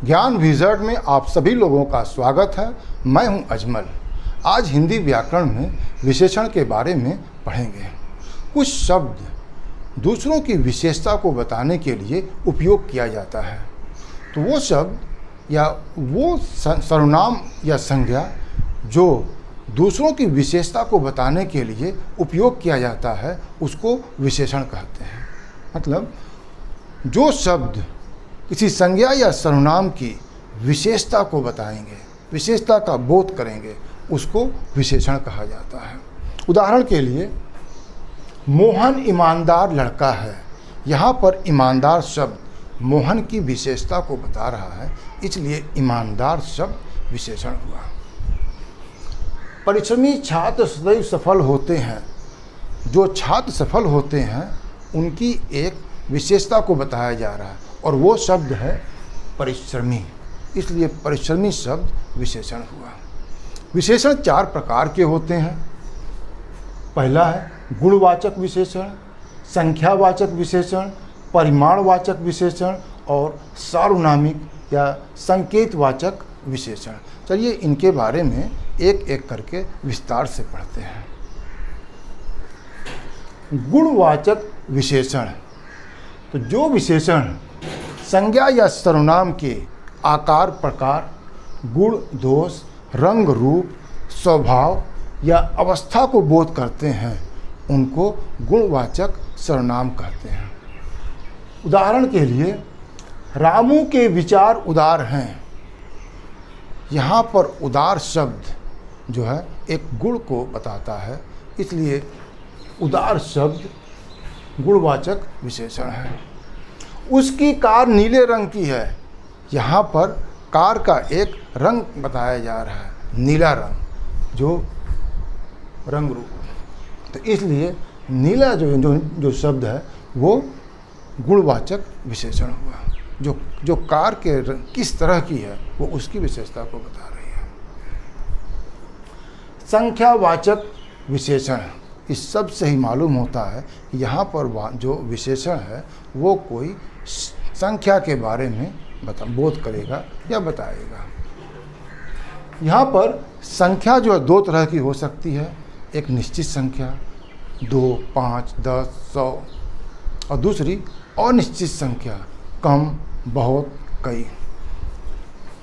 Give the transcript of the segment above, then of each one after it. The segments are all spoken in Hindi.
ज्ञान विजर्ड में आप सभी लोगों का स्वागत है। मैं हूं अजमल। आज हिंदी व्याकरण में विशेषण के बारे में पढ़ेंगे। कुछ शब्द दूसरों की विशेषता को बताने के लिए उपयोग किया जाता है, तो वो शब्द या वो सर्वनाम या संज्ञा जो दूसरों की विशेषता को बताने के लिए उपयोग किया जाता है उसको विशेषण कहते हैं। मतलब जो शब्द किसी संज्ञा या सर्वनाम की विशेषता को बताएंगे, विशेषता का बोध करेंगे, उसको विशेषण कहा जाता है। उदाहरण के लिए, मोहन ईमानदार लड़का है। यहाँ पर ईमानदार शब्द मोहन की विशेषता को बता रहा है, इसलिए ईमानदार शब्द विशेषण हुआ। परिश्रमी छात्र सदैव सफल होते हैं। जो छात्र सफल होते हैं उनकी एक विशेषता को बताया जा रहा है और वो शब्द है परिश्रमी, इसलिए परिश्रमी शब्द विशेषण हुआ। विशेषण चार प्रकार के होते हैं। पहला है गुणवाचक विशेषण, संख्यावाचक विशेषण, परिमाणवाचक विशेषण और सार्वनामिक या संकेतवाचक विशेषण। चलिए इनके बारे में एक एक करके विस्तार से पढ़ते हैं। गुणवाचक विशेषण, तो जो विशेषण संज्ञा या सर्वनाम के आकार, प्रकार, गुण, दोष, रंग, रूप, स्वभाव या अवस्था को बोध करते हैं उनको गुणवाचक सर्वनाम कहते हैं। उदाहरण के लिए, रामू के विचार उदार हैं। यहाँ पर उदार शब्द जो है एक गुण को बताता है, इसलिए उदार शब्द गुणवाचक विशेषण है। उसकी कार नीले रंग की है। यहाँ पर कार का एक रंग बताया जा रहा है, नीला रंग, जो रंग रूप, तो इसलिए नीला जो शब्द है वो गुणवाचक विशेषण हुआ। जो कार के किस तरह की है वो उसकी विशेषता को बता रही है। संख्यावाचक विशेषण, इस सब से ही मालूम होता है कि यहाँ पर जो विशेषण है वो कोई संख्या के बारे में बोध करेगा या बताएगा। यहाँ पर संख्या जो है दो तरह की हो सकती है, एक निश्चित संख्या 2, 5, 10, 100 और दूसरी अनिश्चित संख्या कम, बहुत, कई।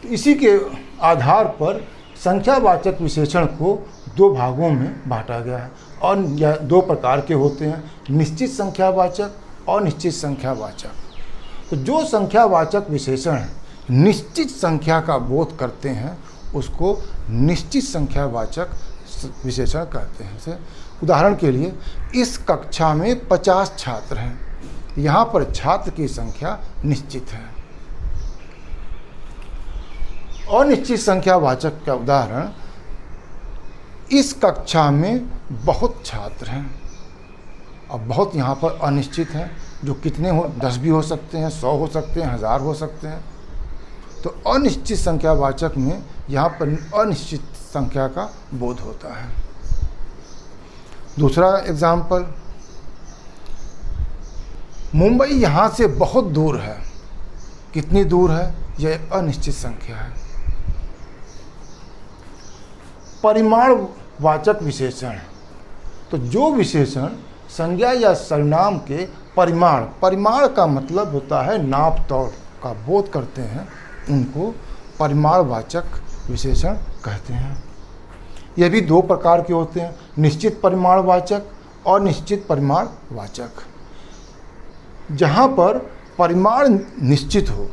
इसी के आधार पर संख्यावाचक विशेषण को दो भागों में बांटा गया है और यह दो प्रकार के होते हैं, निश्चित संख्यावाचक और अनिश्चित संख्यावाचक। तो जो संख्यावाचक विशेषण निश्चित संख्या का बोध करते हैं उसको निश्चित संख्यावाचक विशेषण कहते हैं। उदाहरण के लिए, इस कक्षा में 50 छात्र हैं। यहाँ पर छात्र की संख्या निश्चित है। अनिश्चित संख्यावाचक का उदाहरण, इस कक्षा में बहुत छात्र हैं। अब बहुत यहाँ पर अनिश्चित है, जो कितने हो, 10 भी हो सकते हैं, 100 हो सकते हैं, 1000 हो सकते हैं। तो अनिश्चित संख्यावाचक में यहाँ पर अनिश्चित संख्या का बोध होता है। दूसरा एग्जाम्पल, मुंबई यहाँ से बहुत दूर है। कितनी दूर है, यह एक अनिश्चित संख्या है। परिमाणवाचक विशेषण, तो जो विशेषण संज्ञा या सर्वनाम के परिमाण का मतलब होता है नाप तौल का बोध करते हैं, उनको परिमाणवाचक विशेषण कहते हैं। यह भी दो प्रकार के होते हैं, निश्चित परिमाणवाचक और अनिश्चित परिमाणवाचक। जहाँ पर परिमाण निश्चित हो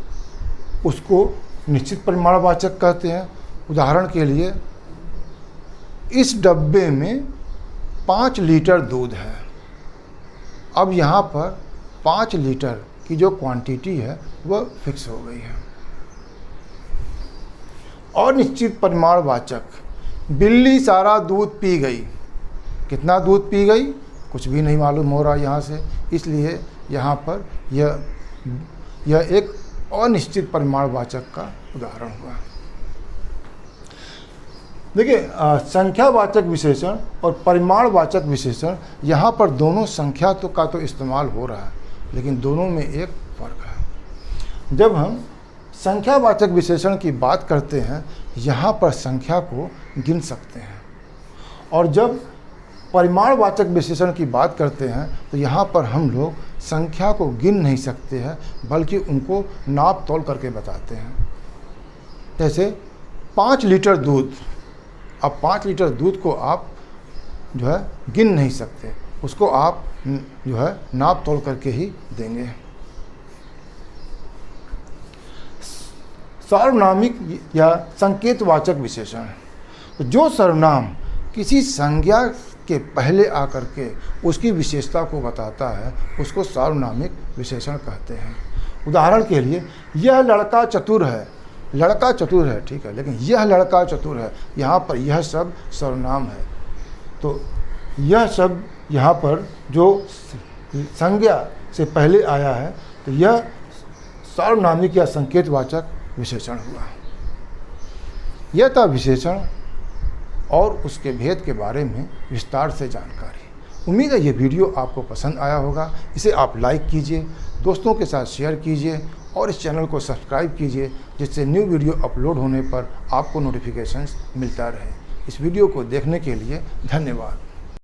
उसको निश्चित परिमाणवाचक कहते हैं। उदाहरण के लिए, इस डब्बे में 5 लीटर दूध है। अब यहाँ पर 5 लीटर की जो क्वांटिटी है वह फिक्स हो गई है। अनिश्चित परिमाणवाचक, बिल्ली सारा दूध पी गई। कितना दूध पी गई, कुछ भी नहीं मालूम हो रहा यहाँ से, इसलिए यहाँ पर यह एक अनिश्चित परिमाणवाचक का उदाहरण हुआ। देखिए, संख्यावाचक विशेषण और परिमाणवाचक विशेषण, यहाँ पर दोनों संख्या का तो इस्तेमाल हो रहा है, लेकिन दोनों में एक फ़र्क है। जब हम संख्यावाचक विशेषण की बात करते हैं, यहाँ पर संख्या को गिन सकते हैं। और जब परिमाणवाचक विशेषण की बात करते हैं तो यहाँ पर हम लोग संख्या को गिन नहीं सकते हैं, बल्कि उनको नाप तोल करके बताते हैं। जैसे 5 लीटर दूध, अब 5 लीटर दूध को आप जो है गिन नहीं सकते, उसको आप जो है नाप तोल करके ही देंगे। सार्वनामिक या संकेतवाचक विशेषण, तो जो सर्वनाम किसी संज्ञा के पहले आकर के उसकी विशेषता को बताता है उसको सार्वनामिक विशेषण कहते हैं। उदाहरण के लिए, यह लड़का चतुर है, लड़का चतुर है, ठीक है, लेकिन यह लड़का चतुर है, यहाँ पर यह शब्द सर्वनाम है। तो यह शब्द यहाँ पर जो संज्ञा से पहले आया है तो यह सार्वनामिक या संकेतवाचक विशेषण हुआ। यह था विशेषण और उसके भेद के बारे में विस्तार से जानकारी। उम्मीद है ये वीडियो आपको पसंद आया होगा। इसे आप लाइक कीजिए, दोस्तों के साथ शेयर कीजिए और इस चैनल को सब्सक्राइब कीजिए, जिससे न्यू वीडियो अपलोड होने पर आपको नोटिफिकेशंस मिलता रहे। इस वीडियो को देखने के लिए धन्यवाद।